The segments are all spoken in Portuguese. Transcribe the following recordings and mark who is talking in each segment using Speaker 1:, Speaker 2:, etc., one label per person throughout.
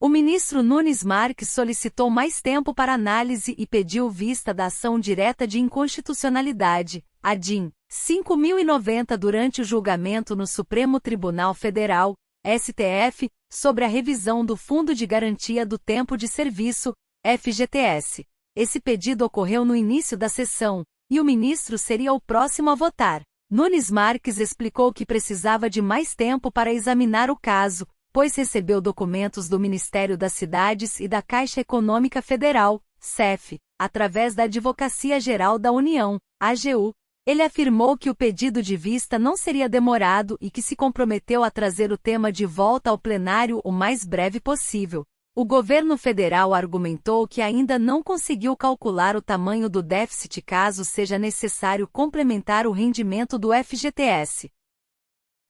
Speaker 1: O ministro Nunes Marques solicitou mais tempo para análise e pediu vista da ação direta de inconstitucionalidade, a DIN 5090, durante o julgamento no Supremo Tribunal Federal, STF, sobre a revisão do Fundo de Garantia do Tempo de Serviço, FGTS. Esse pedido ocorreu no início da sessão, e o ministro seria o próximo a votar. Nunes Marques explicou que precisava de mais tempo para examinar o caso, pois recebeu documentos do Ministério das Cidades e da Caixa Econômica Federal, CEF, através da Advocacia Geral da União, AGU. Ele afirmou que o pedido de vista não seria demorado e que se comprometeu a trazer o tema de volta ao plenário o mais breve possível. O governo federal argumentou que ainda não conseguiu calcular o tamanho do déficit caso seja necessário complementar o rendimento do FGTS.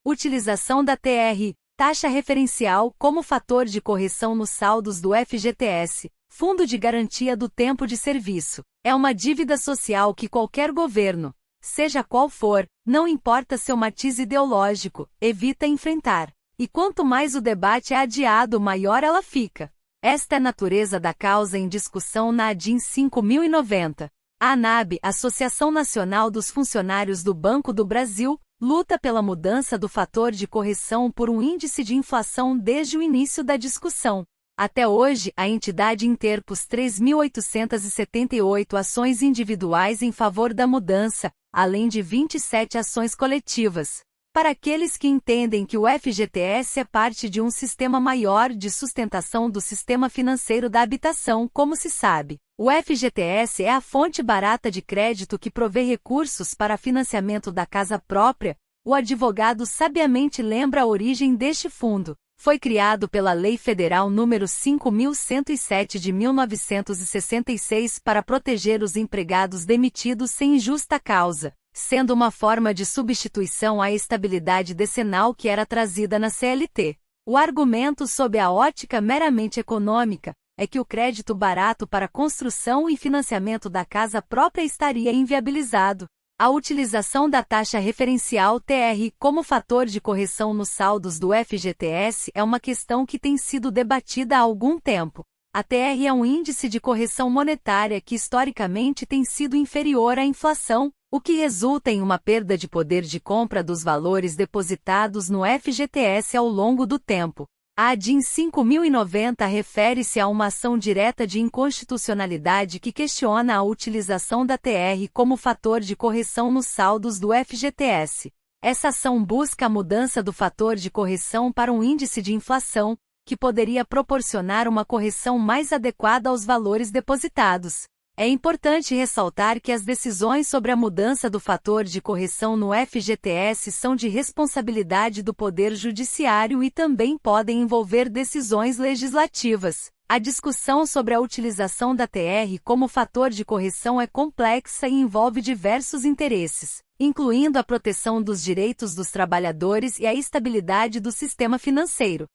Speaker 1: Utilização da TR, taxa referencial, como fator de correção nos saldos do FGTS, Fundo de Garantia do Tempo de Serviço, é uma dívida social que qualquer governo, seja qual for, não importa seu matiz ideológico, evita enfrentar. E quanto mais o debate é adiado, maior ela fica. Esta é a natureza da causa em discussão na ADIN 5090. A ANAB, Associação Nacional dos Funcionários do Banco do Brasil, luta pela mudança do fator de correção por um índice de inflação desde o início da discussão. Até hoje, a entidade interpôs 3.878 ações individuais em favor da mudança, além de 27 ações coletivas. Para aqueles que entendem que o FGTS é parte de um sistema maior de sustentação do sistema financeiro da habitação, como se sabe, o FGTS é a fonte barata de crédito que provê recursos para financiamento da casa própria. O advogado sabiamente lembra a origem deste fundo. Foi criado pela Lei Federal nº 5.107 de 1966 para proteger os empregados demitidos sem justa causa, sendo uma forma de substituição à estabilidade decenal que era trazida na CLT. O argumento, sob a ótica meramente econômica, é que o crédito barato para construção e financiamento da casa própria estaria inviabilizado. A utilização da taxa referencial TR como fator de correção nos saldos do FGTS é uma questão que tem sido debatida há algum tempo. A TR é um índice de correção monetária que historicamente tem sido inferior à inflação, o que resulta em uma perda de poder de compra dos valores depositados no FGTS ao longo do tempo. A ADIN 5090 refere-se a uma ação direta de inconstitucionalidade que questiona a utilização da TR como fator de correção nos saldos do FGTS. Essa ação busca a mudança do fator de correção para um índice de inflação, que poderia proporcionar uma correção mais adequada aos valores depositados. É importante ressaltar que as decisões sobre a mudança do fator de correção no FGTS são de responsabilidade do Poder Judiciário e também podem envolver decisões legislativas. A discussão sobre a utilização da TR como fator de correção é complexa e envolve diversos interesses, incluindo a proteção dos direitos dos trabalhadores e a estabilidade do sistema financeiro.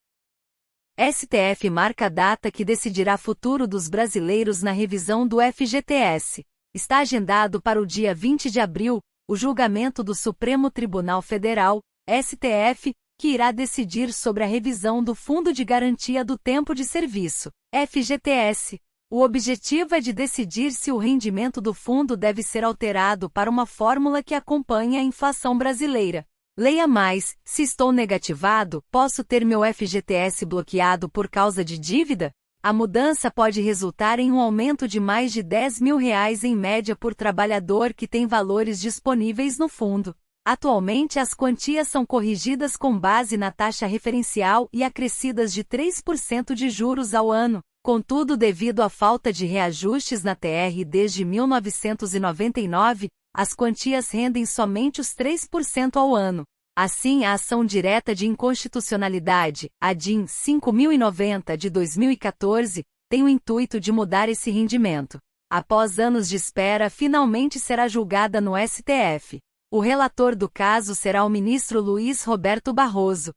Speaker 1: STF marca a data que decidirá futuro dos brasileiros na revisão do FGTS. Está agendado para o dia 20 de abril, o julgamento do Supremo Tribunal Federal, STF, que irá decidir sobre a revisão do Fundo de Garantia do Tempo de Serviço, FGTS. O objetivo é de decidir se o rendimento do fundo deve ser alterado para uma fórmula que acompanhe a inflação brasileira. Leia mais: se estou negativado, posso ter meu FGTS bloqueado por causa de dívida? A mudança pode resultar em um aumento de mais de R$10 mil em média por trabalhador que tem valores disponíveis no fundo. Atualmente as quantias são corrigidas com base na taxa referencial e acrescidas de 3% de juros ao ano. Contudo, devido à falta de reajustes na TR desde 1999, as quantias rendem somente os 3% ao ano. Assim, a ação direta de inconstitucionalidade, a DIN 5090 de 2014, tem o intuito de mudar esse rendimento. Após anos de espera, finalmente será julgada no STF. O relator do caso será o ministro Luiz Roberto Barroso.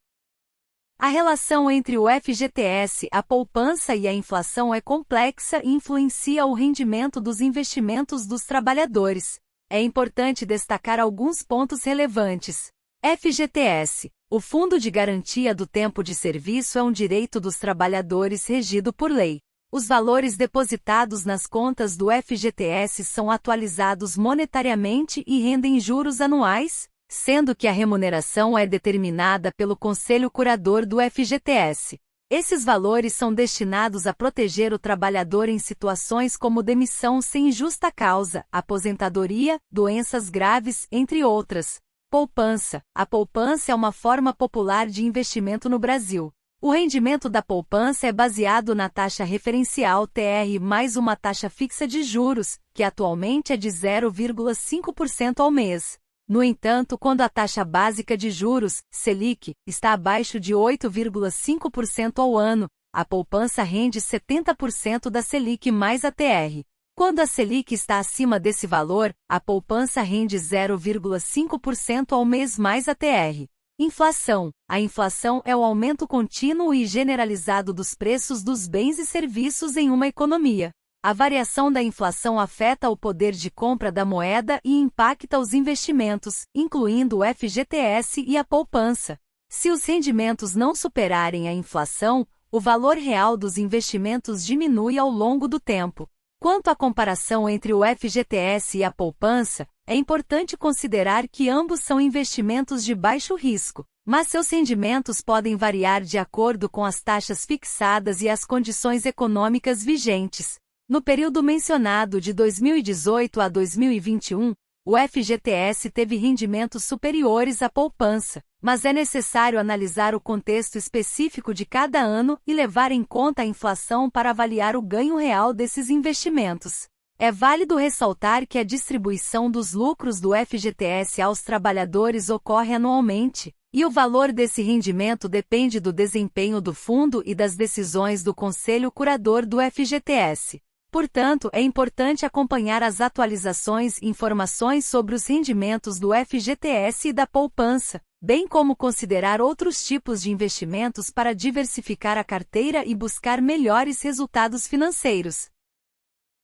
Speaker 1: A relação entre o FGTS, a poupança e a inflação é complexa e influencia o rendimento dos investimentos dos trabalhadores. É importante destacar alguns pontos relevantes. FGTS. O Fundo de Garantia do Tempo de Serviço é um direito dos trabalhadores regido por lei. Os valores depositados nas contas do FGTS são atualizados monetariamente e rendem juros anuais, sendo que a remuneração é determinada pelo Conselho Curador do FGTS. Esses valores são destinados a proteger o trabalhador em situações como demissão sem justa causa, aposentadoria, doenças graves, entre outras. Poupança. A poupança é uma forma popular de investimento no Brasil. O rendimento da poupança é baseado na taxa referencial TR mais uma taxa fixa de juros, que atualmente é de 0,5% ao mês. No entanto, quando a taxa básica de juros, Selic, está abaixo de 8,5% ao ano, a poupança rende 70% da Selic mais a TR. Quando a Selic está acima desse valor, a poupança rende 0,5% ao mês mais a TR. Inflação. A inflação é o aumento contínuo e generalizado dos preços dos bens e serviços em uma economia. A variação da inflação afeta o poder de compra da moeda e impacta os investimentos, incluindo o FGTS e a poupança. Se os rendimentos não superarem a inflação, o valor real dos investimentos diminui ao longo do tempo. Quanto à comparação entre o FGTS e a poupança, é importante considerar que ambos são investimentos de baixo risco, mas seus rendimentos podem variar de acordo com as taxas fixadas e as condições econômicas vigentes. No período mencionado de 2018 a 2021, o FGTS teve rendimentos superiores à poupança, mas é necessário analisar o contexto específico de cada ano e levar em conta a inflação para avaliar o ganho real desses investimentos. É válido ressaltar que a distribuição dos lucros do FGTS aos trabalhadores ocorre anualmente, e o valor desse rendimento depende do desempenho do fundo e das decisões do Conselho Curador do FGTS. Portanto, é importante acompanhar as atualizações e informações sobre os rendimentos do FGTS e da poupança, bem como considerar outros tipos de investimentos para diversificar a carteira e buscar melhores resultados financeiros.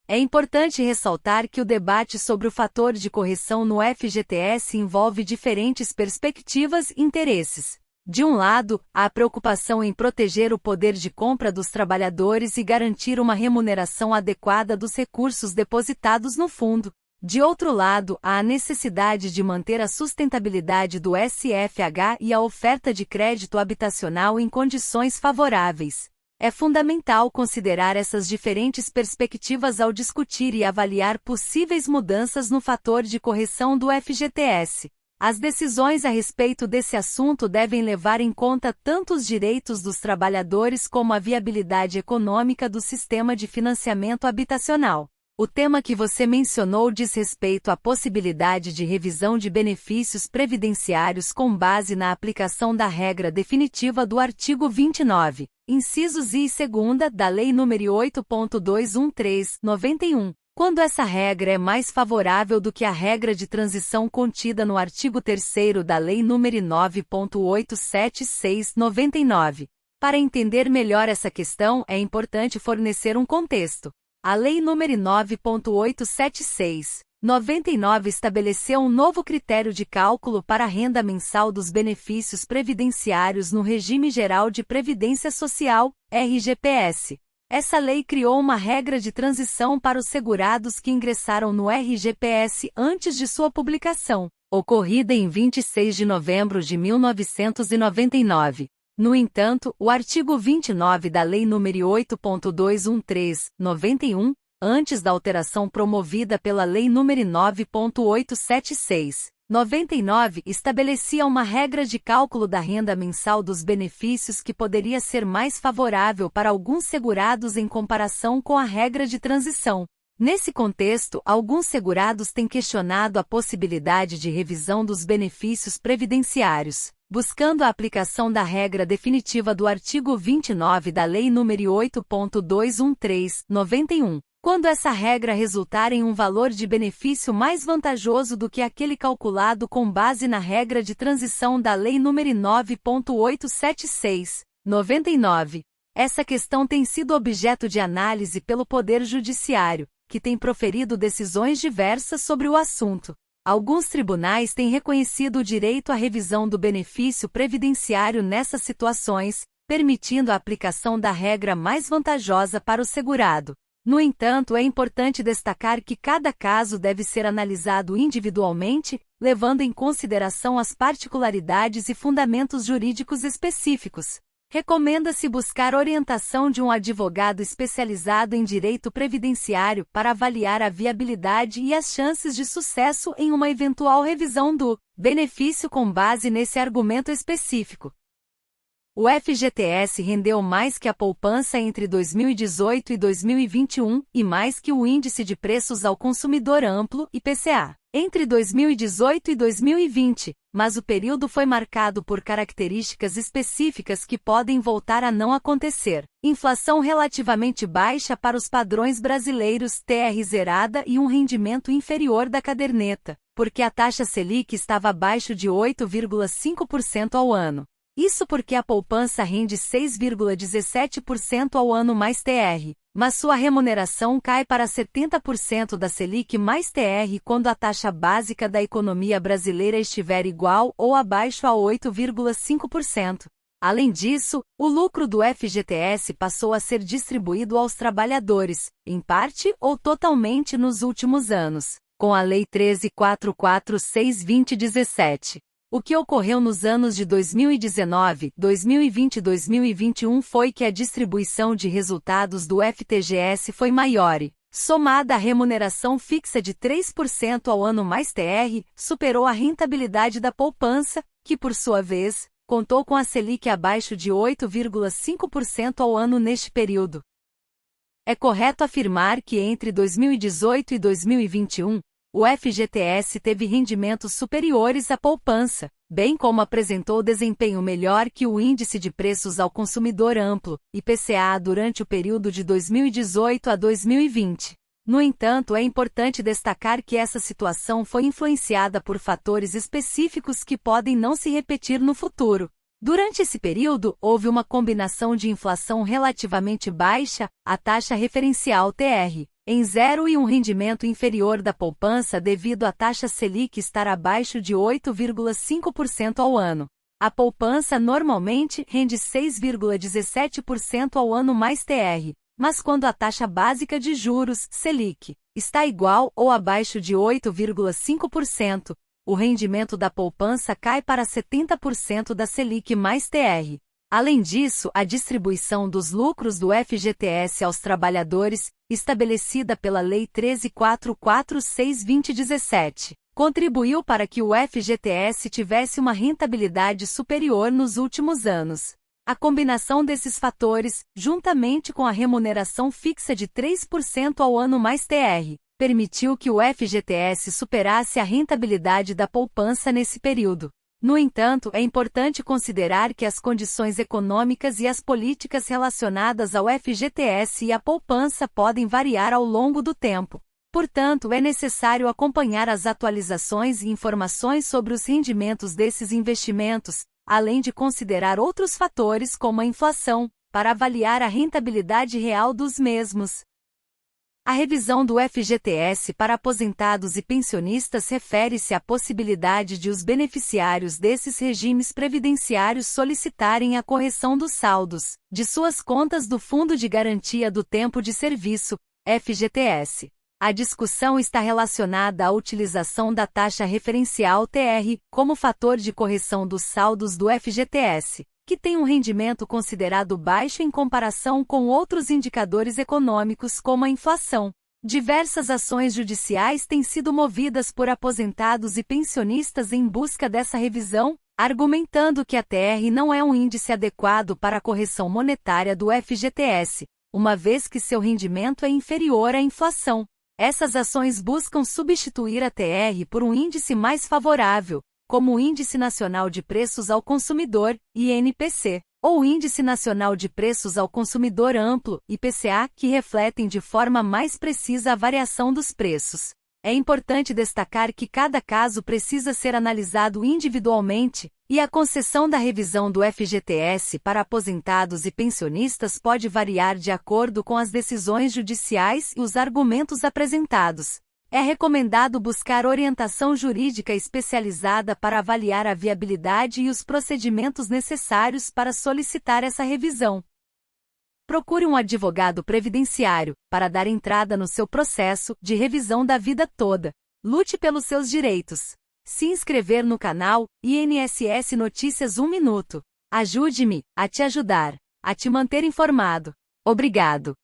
Speaker 1: É importante ressaltar que o debate sobre o fator de correção no FGTS envolve diferentes perspectivas e interesses. De um lado, há a preocupação em proteger o poder de compra dos trabalhadores e garantir uma remuneração adequada dos recursos depositados no fundo. De outro lado, há a necessidade de manter a sustentabilidade do SFH e a oferta de crédito habitacional em condições favoráveis. É fundamental considerar essas diferentes perspectivas ao discutir e avaliar possíveis mudanças no fator de correção do FGTS. As decisões a respeito desse assunto devem levar em conta tanto os direitos dos trabalhadores como a viabilidade econômica do sistema de financiamento habitacional. O tema que você mencionou diz respeito à possibilidade de revisão de benefícios previdenciários com base na aplicação da regra definitiva do artigo 29, incisos I e 2 da Lei nº 8.213/91. Quando essa regra é mais favorável do que a regra de transição contida no artigo 3º da Lei nº 9.876/99. Para entender melhor essa questão, é importante fornecer um contexto. A Lei nº 9.876/99 estabeleceu um novo critério de cálculo para a renda mensal dos benefícios previdenciários no Regime Geral de Previdência Social, RGPS. Essa lei criou uma regra de transição para os segurados que ingressaram no RGPS antes de sua publicação, ocorrida em 26 de novembro de 1999. No entanto, o artigo 29 da Lei nº 8.213/91, antes da alteração promovida pela Lei nº 9.876/99, estabelecia uma regra de cálculo da renda mensal dos benefícios que poderia ser mais favorável para alguns segurados em comparação com a regra de transição. Nesse contexto, alguns segurados têm questionado a possibilidade de revisão dos benefícios previdenciários, buscando a aplicação da regra definitiva do artigo 29 da Lei nº 8.213/91. Quando essa regra resultar em um valor de benefício mais vantajoso do que aquele calculado com base na regra de transição da Lei nº 9.876/99. Essa questão tem sido objeto de análise pelo Poder Judiciário, que tem proferido decisões diversas sobre o assunto. Alguns tribunais têm reconhecido o direito à revisão do benefício previdenciário nessas situações, permitindo a aplicação da regra mais vantajosa para o segurado. No entanto, é importante destacar que cada caso deve ser analisado individualmente, levando em consideração as particularidades e fundamentos jurídicos específicos. Recomenda-se buscar orientação de um advogado especializado em direito previdenciário para avaliar a viabilidade e as chances de sucesso em uma eventual revisão do benefício com base nesse argumento específico. O FGTS rendeu mais que a poupança entre 2018 e 2021 e mais que o Índice de Preços ao Consumidor Amplo, IPCA, entre 2018 e 2020, mas o período foi marcado por características específicas que podem voltar a não acontecer. Inflação relativamente baixa para os padrões brasileiros, TR zerada e um rendimento inferior da caderneta, porque a taxa Selic estava abaixo de 8,5% ao ano. Isso porque a poupança rende 6,17% ao ano mais TR, mas sua remuneração cai para 70% da Selic mais TR quando a taxa básica da economia brasileira estiver igual ou abaixo a 8,5%. Além disso, o lucro do FGTS passou a ser distribuído aos trabalhadores, em parte ou totalmente nos últimos anos, com a Lei 13.446/2017. O que ocorreu nos anos de 2019, 2020 e 2021 foi que a distribuição de resultados do FGTS foi maior e, somada à remuneração fixa de 3% ao ano mais TR, superou a rentabilidade da poupança, que por sua vez, contou com a Selic abaixo de 8,5% ao ano neste período. É correto afirmar que entre 2018 e 2021, o FGTS teve rendimentos superiores à poupança, bem como apresentou desempenho melhor que o Índice de Preços ao Consumidor Amplo, IPCA, durante o período de 2018 a 2020. No entanto, é importante destacar que essa situação foi influenciada por fatores específicos que podem não se repetir no futuro. Durante esse período, houve uma combinação de inflação relativamente baixa, a taxa referencial TR, em zero e um rendimento inferior da poupança devido à taxa Selic estar abaixo de 8,5% ao ano. A poupança normalmente rende 6,17% ao ano mais TR, mas quando a taxa básica de juros, Selic, está igual ou abaixo de 8,5%, o rendimento da poupança cai para 70% da Selic mais TR. Além disso, a distribuição dos lucros do FGTS aos trabalhadores, estabelecida pela Lei 13.446/2017, contribuiu para que o FGTS tivesse uma rentabilidade superior nos últimos anos. A combinação desses fatores, juntamente com a remuneração fixa de 3% ao ano mais TR, permitiu que o FGTS superasse a rentabilidade da poupança nesse período. No entanto, é importante considerar que as condições econômicas e as políticas relacionadas ao FGTS e à poupança podem variar ao longo do tempo. Portanto, é necessário acompanhar as atualizações e informações sobre os rendimentos desses investimentos, além de considerar outros fatores como a inflação, para avaliar a rentabilidade real dos mesmos. A revisão do FGTS para aposentados e pensionistas refere-se à possibilidade de os beneficiários desses regimes previdenciários solicitarem a correção dos saldos de suas contas do Fundo de Garantia do Tempo de Serviço, FGTS. A discussão está relacionada à utilização da taxa referencial TR como fator de correção dos saldos do FGTS, que tem um rendimento considerado baixo em comparação com outros indicadores econômicos como a inflação. Diversas ações judiciais têm sido movidas por aposentados e pensionistas em busca dessa revisão, argumentando que a TR não é um índice adequado para a correção monetária do FGTS, uma vez que seu rendimento é inferior à inflação. Essas ações buscam substituir a TR por um índice mais favorável, como o Índice Nacional de Preços ao Consumidor, INPC, ou o Índice Nacional de Preços ao Consumidor Amplo, IPCA, que refletem de forma mais precisa a variação dos preços. É importante destacar que cada caso precisa ser analisado individualmente, e a concessão da revisão do FGTS para aposentados e pensionistas pode variar de acordo com as decisões judiciais e os argumentos apresentados. É recomendado buscar orientação jurídica especializada para avaliar a viabilidade e os procedimentos necessários para solicitar essa revisão. Procure um advogado previdenciário para dar entrada no seu processo de revisão da vida toda. Lute pelos seus direitos. Se inscrever no canal INSS Notícias 1 Minuto. Ajude-me a te ajudar, a te manter informado. Obrigado.